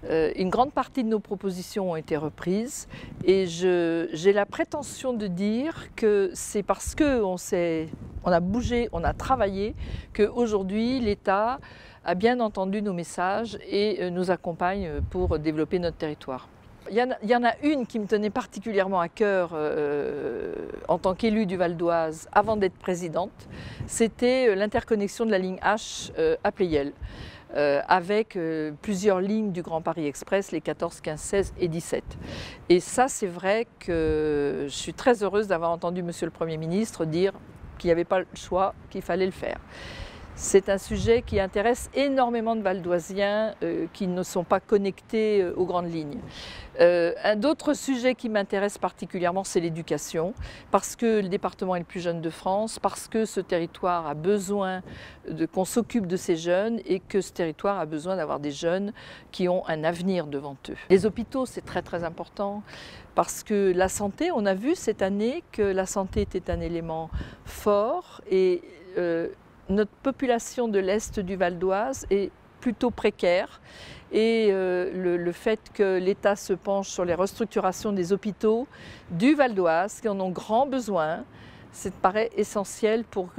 Une grande partie de nos propositions ont été reprises et j'ai la prétention de dire que c'est parce qu'on a bougé, on a travaillé, qu'aujourd'hui l'État a bien entendu nos messages et nous accompagne pour développer notre territoire. Il y en a une qui me tenait particulièrement à cœur en tant qu'élue du Val d'Oise avant d'être présidente, c'était l'interconnexion de la ligne H à Pleyel. Avec plusieurs lignes du Grand Paris Express, les 14, 15, 16 et 17. Et ça, c'est vrai que je suis très heureuse d'avoir entendu Monsieur le Premier ministre dire qu'il n'y avait pas le choix, qu'il fallait le faire. C'est un sujet qui intéresse énormément de Valdoisiens qui ne sont pas connectés aux grandes lignes. Un autre sujet qui m'intéresse particulièrement, c'est l'éducation, parce que le département est le plus jeune de France, parce que ce territoire a besoin qu'on s'occupe de ces jeunes et que ce territoire a besoin d'avoir des jeunes qui ont un avenir devant eux. Les hôpitaux, c'est très très important, parce que la santé, on a vu cette année que la santé était un élément fort et notre population de l'Est du Val d'Oise est plutôt précaire et le fait que l'État se penche sur les restructurations des hôpitaux du Val d'Oise, qui en ont grand besoin, ça paraît essentiel pour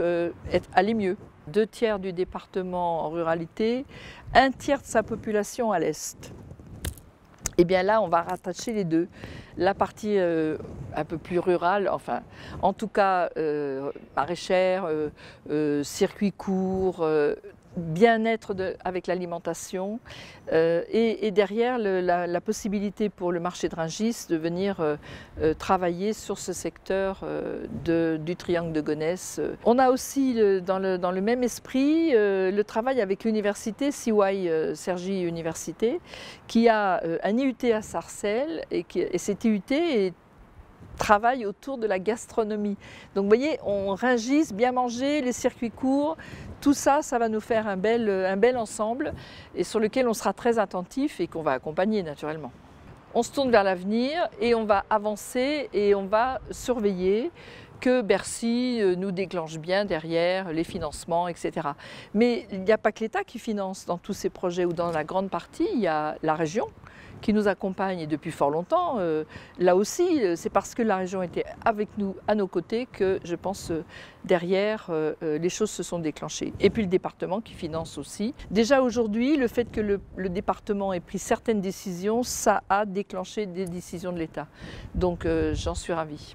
aller mieux. 2/3 du département en ruralité, 1/3 de sa population à l'Est. Et bien là, on va rattacher les deux. La partie un peu plus rurale, enfin, en tout cas maraîchère, circuit court, bien-être avec l'alimentation et derrière la possibilité pour le marché de Rungis de venir travailler sur ce secteur du triangle de Gonesse. On a aussi dans le même esprit le travail avec l'université CY Cergy Université qui a un IUT à Sarcelles et cet IUT travaille autour de la gastronomie. Donc vous voyez, on Rungis, bien manger, les circuits courts, tout ça, ça va nous faire un bel ensemble et sur lequel on sera très attentif et qu'on va accompagner naturellement. On se tourne vers l'avenir et on va avancer et on va surveiller que Bercy nous déclenche bien derrière les financements, etc. Mais il n'y a pas que l'État qui finance dans tous ces projets ou dans la grande partie, il y a la région qui nous accompagne depuis fort longtemps. Là aussi, c'est parce que la région était avec nous, à nos côtés, que je pense derrière, les choses se sont déclenchées. Et puis le département qui finance aussi. Déjà aujourd'hui, le fait que le département ait pris certaines décisions, ça a déclenché des décisions de l'État. Donc j'en suis ravie.